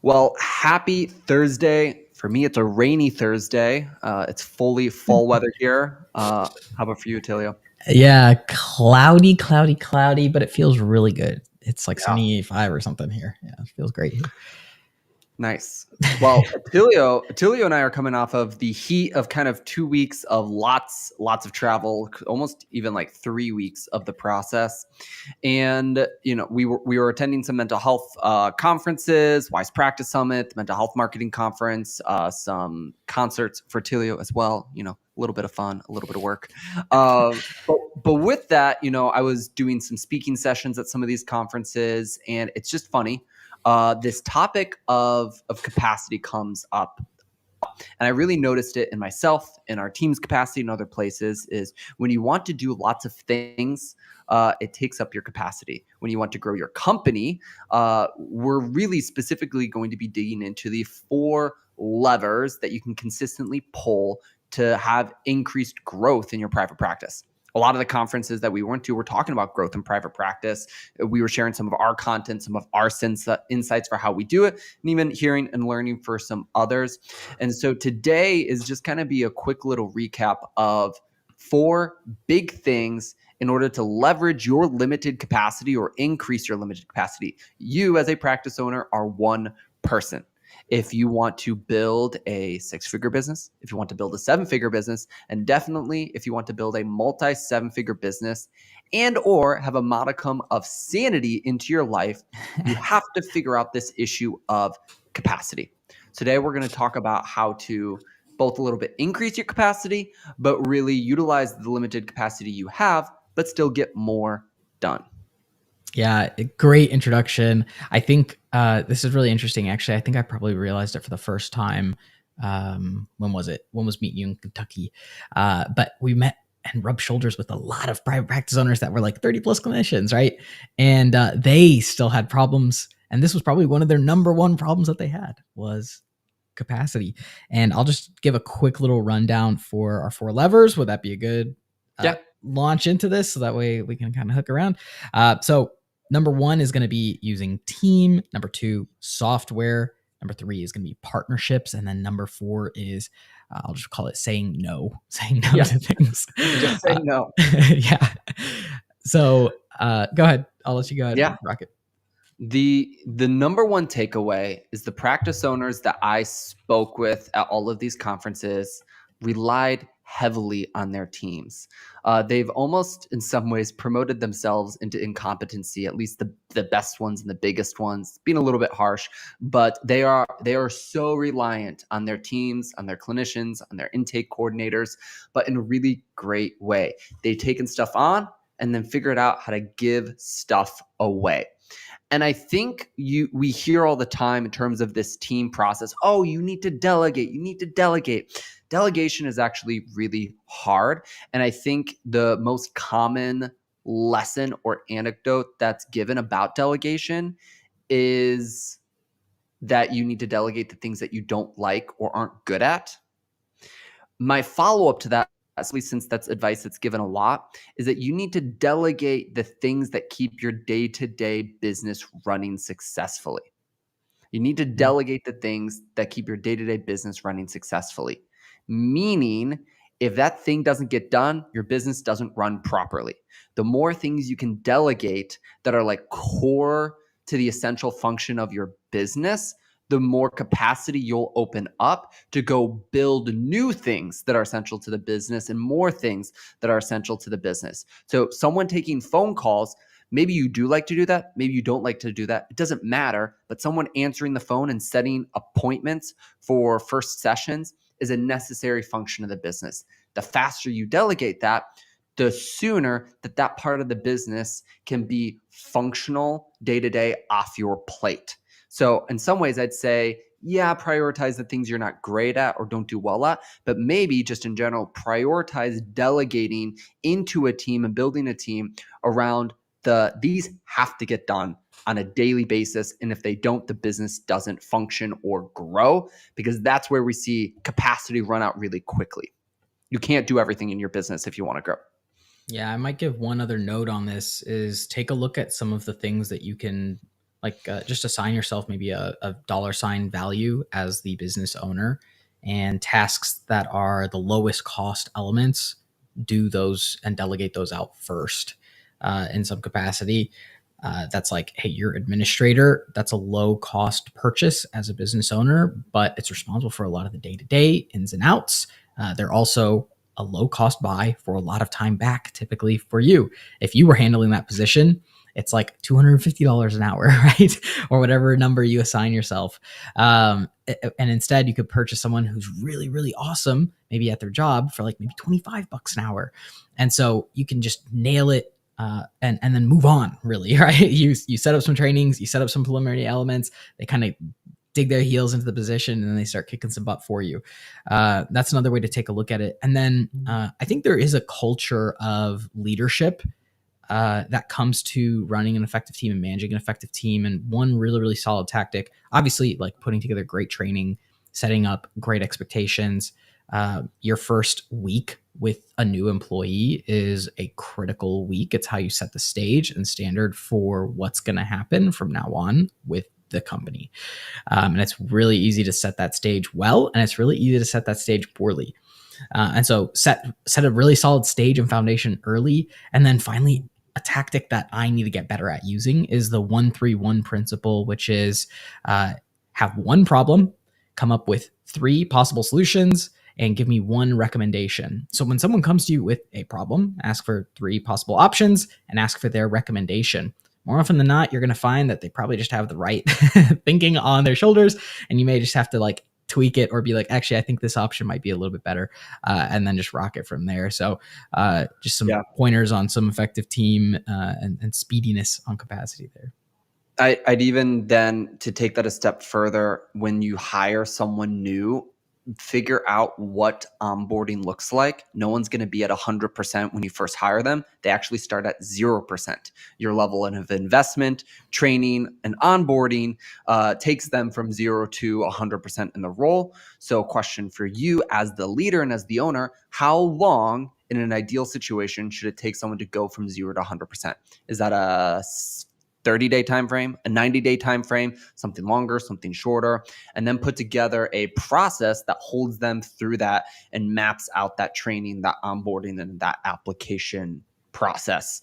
Well, happy Thursday. For me, it's a rainy Thursday. It's fully fall weather here. How about for you, Attilio? Yeah, cloudy, but it feels really good. It's like Yeah. 75 or something here. Yeah, it feels great here. Nice. Well, Attilio and I are coming off of the heat of kind of 2 weeks of lots of travel, almost even like 3 weeks of the process. And we were attending some mental health conferences, Wise Practice Summit, the Mental Health Marketing Conference, some concerts for Attilio as well. A little bit of fun, a little bit of work. But with that, I was doing some speaking sessions at some of these conferences, and it's just funny. This topic of capacity comes up, and I really noticed it in myself, in our team's capacity, and other places. Is when you want to do lots of things, it takes up your capacity. When you want to grow your company, we're really specifically going to be digging into the 4 levers that you can consistently pull to have increased growth in your private practice. A lot of the conferences that we went to were talking about growth in private practice. We were sharing some of our content, some of our insights for how we do it, and even hearing and learning for some others. And so today is just kind of be a quick little recap of 4 big things in order to leverage your limited capacity or increase your limited capacity. You, as a practice owner, are one person. If you want to build a 6-figure business, if you want to build a 7-figure business, and definitely if you want to build a multi 7-figure business and or have a modicum of sanity into your life, you have to figure out this issue of capacity. Today, we're going to talk about how to both a little bit increase your capacity, but really utilize the limited capacity you have, but still get more done. Yeah, great introduction. I think this is really interesting. Actually, I think I probably realized it for the first time. When was it? When was meeting you in Kentucky? But we met and rubbed shoulders with a lot of private practice owners that were like 30 plus clinicians, right? And they still had problems. And this was probably one of their number one problems that they had was capacity. And I'll just give a quick little rundown for our 4 levers. Would that be a good Yeah. launch into this? So that way we can kind of hook around. So number 1 is going to be using team. Number 2, software. Number 3 is going to be partnerships. And then number 4 is, I'll just call it saying no to things. Just say no. Yeah. So go ahead. I'll let you go ahead and rock it. The number one takeaway is the practice owners that I spoke with at all of these conferences relied heavily on their teams. They've almost, in some ways, promoted themselves into incompetency. At least the best ones and the biggest ones, being a little bit harsh, but they are so reliant on their teams, on their clinicians, on their intake coordinators, but in a really great way. They've taken stuff on and then figured out how to give stuff away. And I think we hear all the time in terms of this team process, oh, you need to delegate. You need to delegate. Delegation is actually really hard. And I think the most common lesson or anecdote that's given about delegation is that you need to delegate the things that you don't like or aren't good at. My follow-up to that, especially since that's advice that's given a lot, is that you need to delegate the things that keep your day-to-day business running successfully. You need to delegate the things that keep your day-to-day business running successfully. Meaning, if that thing doesn't get done, your business doesn't run properly. The more things you can delegate that are like core to the essential function of your business, the more capacity you'll open up to go build new things that are essential to the business and more things that are essential to the business. So someone taking phone calls, maybe you do like to do that. Maybe you don't like to do that. It doesn't matter. But someone answering the phone and setting appointments for first sessions is a necessary function of the business. The faster you delegate that, the sooner that part of the business can be functional day-to-day off your plate. So in some ways, I'd say, yeah, prioritize the things you're not great at or don't do well at, but maybe just in general, prioritize delegating into a team and building a team around these have to get done on a daily basis. And if they don't, the business doesn't function or grow, because that's where we see capacity run out really quickly. You can't do everything in your business if you want to grow. Yeah, I might give one other note on this is take a look at some of the things that you can like just assign yourself maybe a dollar sign value as the business owner, and tasks that are the lowest cost elements, do those and delegate those out first in some capacity. That's like, hey, you're administrator. That's a low cost purchase as a business owner, but it's responsible for a lot of the day to day ins and outs. They're also a low cost buy for a lot of time back, typically for you. If you were handling that position, it's like $250 an hour, right? Or whatever number you assign yourself. And instead, you could purchase someone who's really, really awesome, maybe at their job, for like maybe $25 an hour. And so you can just nail it and then move on, really, right? You set up some trainings, you set up some preliminary elements, they kind of dig their heels into the position, and then they start kicking some butt for you. That's another way to take a look at it. And then I think there is a culture of leadership that comes to running an effective team and managing an effective team. And one really, really solid tactic, obviously, like putting together great training, setting up great expectations. Your first week with a new employee is a critical week. It's how you set the stage and standard for what's going to happen from now on with the company. And it's really easy to set that stage well, and it's really easy to set that stage poorly. And so set a really solid stage and foundation early. And then finally, a tactic that I need to get better at using is the 1-3-1 principle, which is have one problem, come up with 3 possible solutions, and give me 1 recommendation. So when someone comes to you with a problem, ask for 3 possible options and ask for their recommendation. More often than not, you're going to find that they probably just have the right thinking on their shoulders, and you may just have to like tweak it or be like, actually, I think this option might be a little bit better, and then just rock it from there. So just some pointers on some effective team and speediness on capacity there. I'd even then, to take that a step further, when you hire someone new, figure out what onboarding looks like. No one's going to be at 100% when you first hire them. They actually start at 0%. Your level of investment, training, and onboarding takes them from 0 to 100% in the role. So question for you as the leader and as the owner, how long in an ideal situation should it take someone to go from 0 to 100%? Is that a 30-day time frame, a 90-day time frame, something longer, something shorter, and then put together a process that holds them through that and maps out that training, that onboarding, and that application process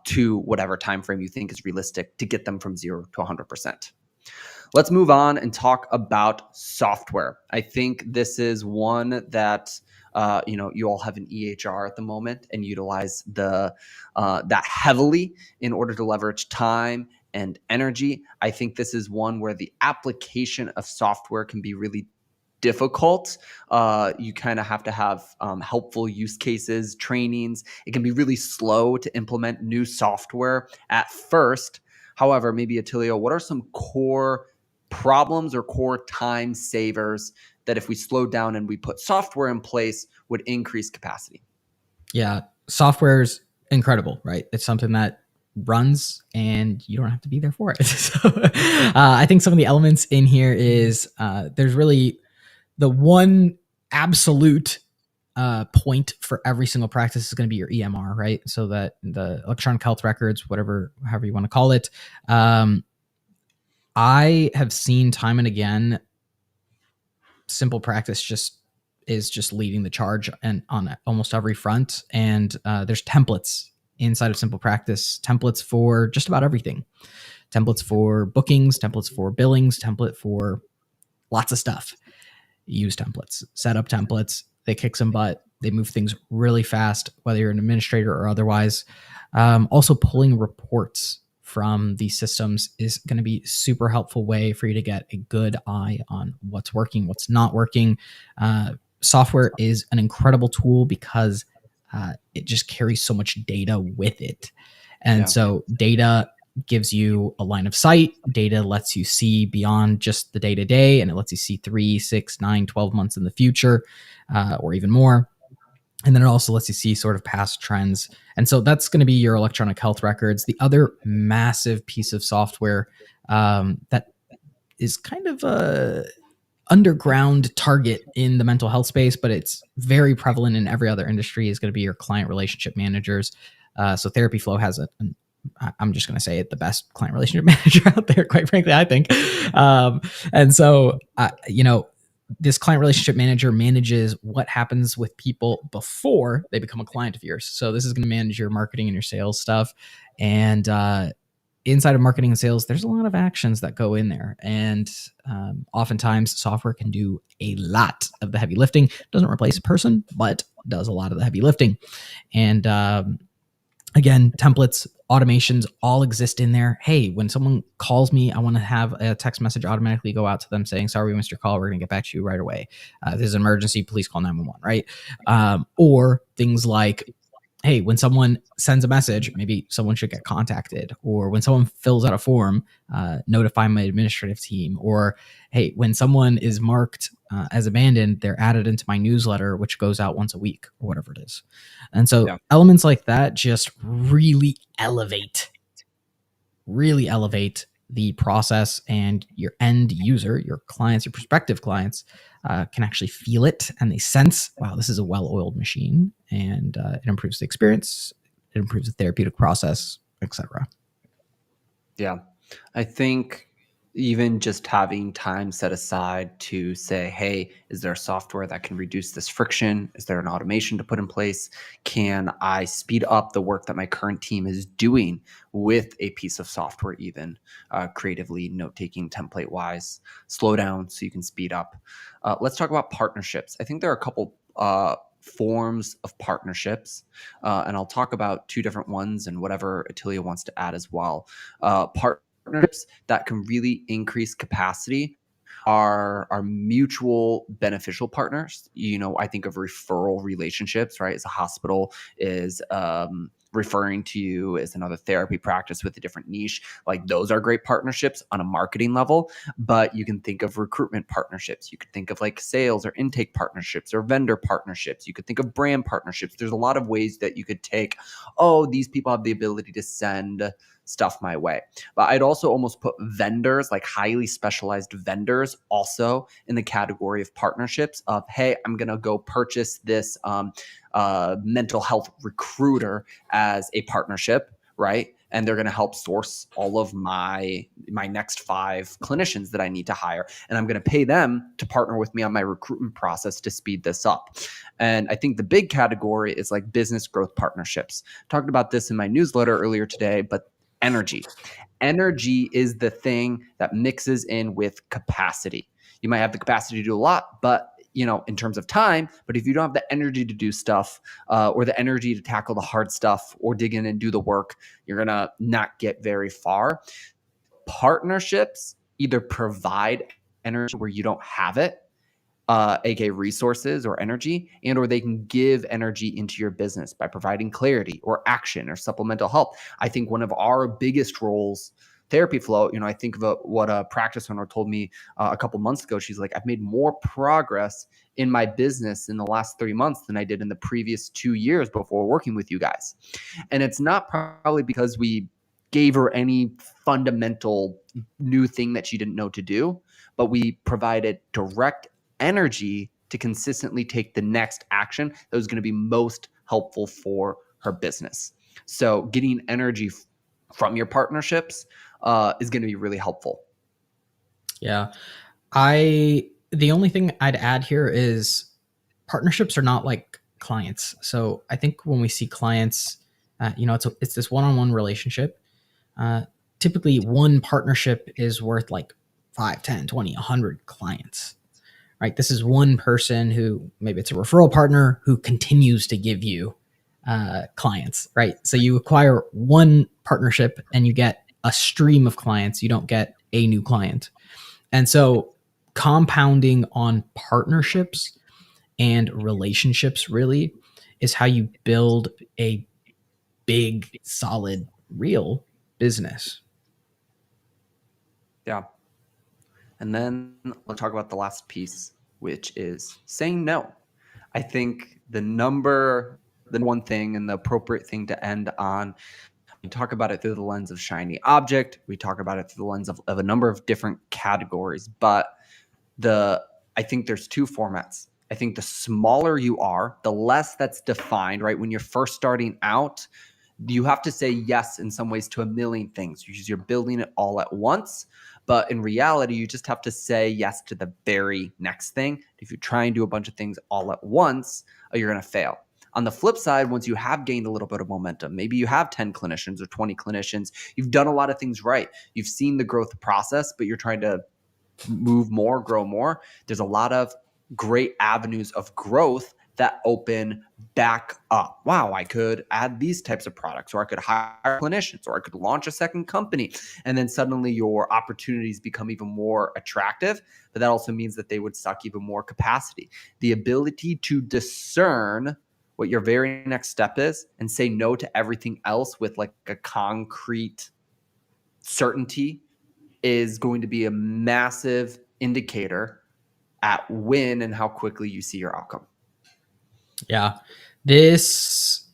to whatever time frame you think is realistic to get them from 0 to 100%. Let's move on and talk about software. I think this is one that you all have an EHR at the moment and utilize that heavily in order to leverage time and energy. I think this is one where the application of software can be really difficult. You kind of have to have helpful use cases, trainings. It can be really slow to implement new software at first. However, maybe Attilio, what are some core problems or core time savers that if we slow down and we put software in place would increase capacity? Yeah, software is incredible, right? It's something that runs and you don't have to be there for it. So I think some of the elements in here is there's really the one absolute point for every single practice is going to be your EMR, right? So that the electronic health records, however you want to call it. I have seen time and again, simple practice is just leading the charge and on almost every front. And there's templates inside of simple practice, templates for just about everything, templates for bookings, templates for billings, template for lots of stuff. Use templates, set up templates. They kick some butt. They move things really fast, whether you're an administrator or otherwise. Also, pulling reports from these systems is going to be super helpful way for you to get a good eye on what's working, what's not working. Software is an incredible tool because it just carries so much data with it. And so data gives you a line of sight. Data lets you see beyond just the day-to-day, and it lets you see 3, 6, 9, 12 months in the future, or even more. And then it also lets you see sort of past trends. And so that's going to be your electronic health records. The other massive piece of software that is kind of a underground target in the mental health space, but it's very prevalent in every other industry, is going to be your client relationship managers. So Therapy Flow has an I'm just going to say it, the best client relationship manager out there, quite frankly, I think. And so, this client relationship manager manages what happens with people before they become a client of yours. So this is going to manage your marketing and your sales stuff. And inside of marketing and sales, there's a lot of actions that go in there. And oftentimes software can do a lot of the heavy lifting. Doesn't replace a person, but does a lot of the heavy lifting. And again, templates, automations all exist in there. Hey, when someone calls me, I want to have a text message automatically go out to them saying, sorry, we missed your call. We're going to get back to you right away. There's an emergency, please call 911, right? Or things like, hey, when someone sends a message, maybe someone should get contacted. Or when someone fills out a form, notify my administrative team. Or, hey, when someone is marked as abandoned, they're added into my newsletter, which goes out once a week or whatever it is. And so elements like that just really elevate the process, and your end user, your clients, your prospective clients can actually feel it, and they sense, wow, this is a well-oiled machine, and it improves the experience, it improves the therapeutic process, etc. Yeah. I think even just having time set aside to say, hey, is there software that can reduce this friction? Is there an automation to put in place? Can I speed up the work that my current team is doing with a piece of software, even creatively, note-taking, template-wise? Slow down so you can speed up. Let's talk about partnerships. I think there are a couple forms of partnerships, and I'll talk about two different ones and whatever Attilio wants to add as well. Partnerships that can really increase capacity are mutual beneficial partners. I think of referral relationships, right? As a hospital is referring to you as another therapy practice with a different niche. Like, those are great partnerships on a marketing level, but you can think of recruitment partnerships. You could think of like sales or intake partnerships or vendor partnerships. You could think of brand partnerships. There's a lot of ways that you could take, oh, these people have the ability to send stuff my way. But I'd also almost put vendors, like highly specialized vendors, also in the category of partnerships of, hey, I'm going to go purchase this mental health recruiter as a partnership, right? And they're going to help source all of my next 5 clinicians that I need to hire. And I'm going to pay them to partner with me on my recruitment process to speed this up. And I think the big category is like business growth partnerships. Talked about this in my newsletter earlier today, but energy is the thing that mixes in with capacity. You might have the capacity to do a lot, but in terms of time, but if you don't have the energy to do stuff or the energy to tackle the hard stuff or dig in and do the work, you're going to not get very far. Partnerships either provide energy where you don't have it, aka resources or energy, and or they can give energy into your business by providing clarity or action or supplemental help. I think one of our biggest roles, Therapy Flow, I think of what a practice owner told me a couple months ago. She's like, I've made more progress in my business in the last 3 months than I did in the previous 2 years before working with you guys. And it's not probably because we gave her any fundamental new thing that she didn't know to do, but we provided direct energy to consistently take the next action that was going to be most helpful for her business. So getting energy from your partnerships is going to be really helpful. Yeah. The only thing I'd add here is partnerships are not like clients. So I think when we see clients, it's this one-on-one relationship. Typically one partnership is worth like 5, 10, 20, 100 clients, right? This is one person who, maybe it's a referral partner who continues to give you clients, right? So you acquire one partnership and you get a stream of clients. You don't get a new client. And so compounding on partnerships and relationships really is how you build a big, solid, real business. Yeah. And then let's talk about the last piece, which is saying no. I think the one thing and the appropriate thing to end on, we talk about it through the lens of shiny object. We talk about it through the lens of a number of different categories, but I think there's 2 formats. I think the smaller you are, the less that's defined, right? When you're first starting out, you have to say yes in some ways to a million things because you're building it all at once. But in reality, you just have to say yes to the very next thing. If you try and do a bunch of things all at once, you're going to fail. On the flip side, once you have gained a little bit of momentum, maybe you have 10 clinicians or 20 clinicians, you've done a lot of things right. You've seen the growth process, but you're trying to move more, grow more. There's a lot of great avenues of growth that open back up. Wow, I could add these types of products, or I could hire clinicians, or I could launch a second company. And then suddenly your opportunities become even more attractive. But that also means that they would suck even more capacity. The ability to discern what your very next step is and say no to everything else with like a concrete certainty is going to be a massive indicator at when and how quickly you see your outcome. Yeah. This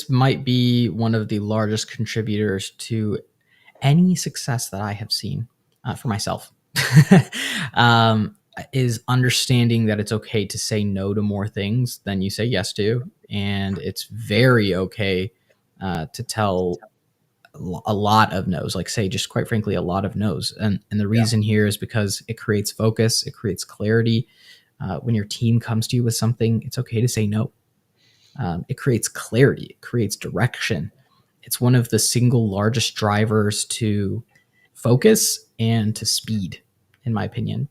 might be one of the largest contributors to any success that I have seen for myself. Is understanding that it's okay to say no to more things than you say yes to, and it's very okay to tell a lot of no's, like say just quite frankly a lot of no's. And the reason here is because it creates focus, it creates clarity. When your team comes to you with something, it's okay to say no. It creates clarity, it creates direction. It's one of the single largest drivers to focus and to speed, in my opinion.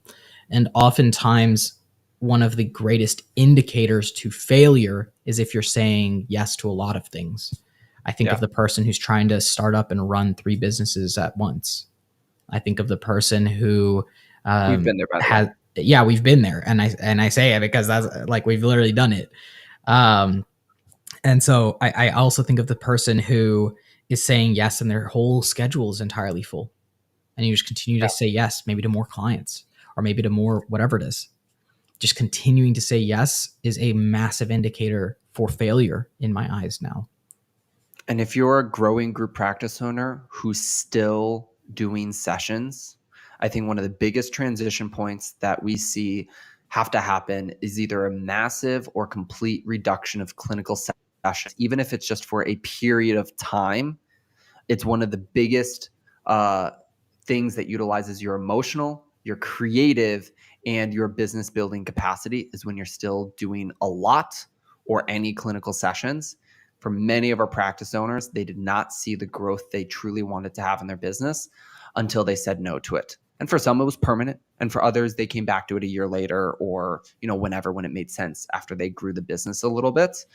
And oftentimes, one of the greatest indicators to failure is if you're saying yes to a lot of things. I think of the person who's trying to start up and run 3 businesses at once. I think of the person who We've been there, by the way. yeah, we've been there, and I say it because that's like we've literally done it. And so I also think of the person who is saying yes and their whole schedule is entirely full, and you just continue to say yes, maybe to more clients or maybe to more whatever it is. Just continuing to say yes is a massive indicator for failure in my eyes now. And if you're a growing group practice owner who's still doing sessions, I think one of the biggest transition points that we see have to happen is either a massive or complete reduction of clinical sessions, even if it's just for a period of time. It's one of the biggest things that utilizes your emotional, your creative, and your business building capacity is when you're still doing a lot or any clinical sessions. For many of our practice owners, they did not see the growth they truly wanted to have in their business until they said no to it. And for some, it was permanent. And for others, they came back to it a year later or, when it made sense after they grew the business a little bit.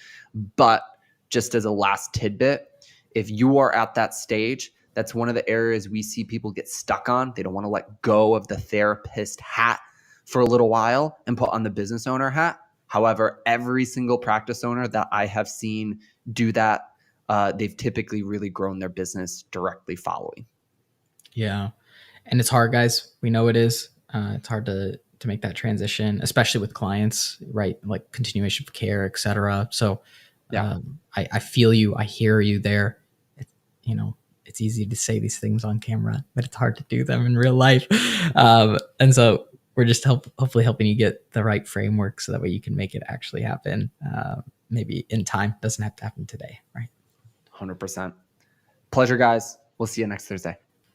But just as a last tidbit, if you are at that stage, that's one of the areas we see people get stuck on. They don't want to let go of the therapist hat for a little while and put on the business owner hat. However, every single practice owner that I have seen do that, they've typically really grown their business directly following. Yeah. And it's hard, guys. We know it is. It's hard to make that transition, especially with clients, right? Like continuation of care, et cetera. So I feel you. I hear you there. It's easy to say these things on camera, but it's hard to do them in real life. And so we're just hopefully helping you get the right framework so that way you can make it actually happen. Maybe in time. Doesn't have to happen today, right? 100%. Pleasure, guys. We'll see you next Thursday.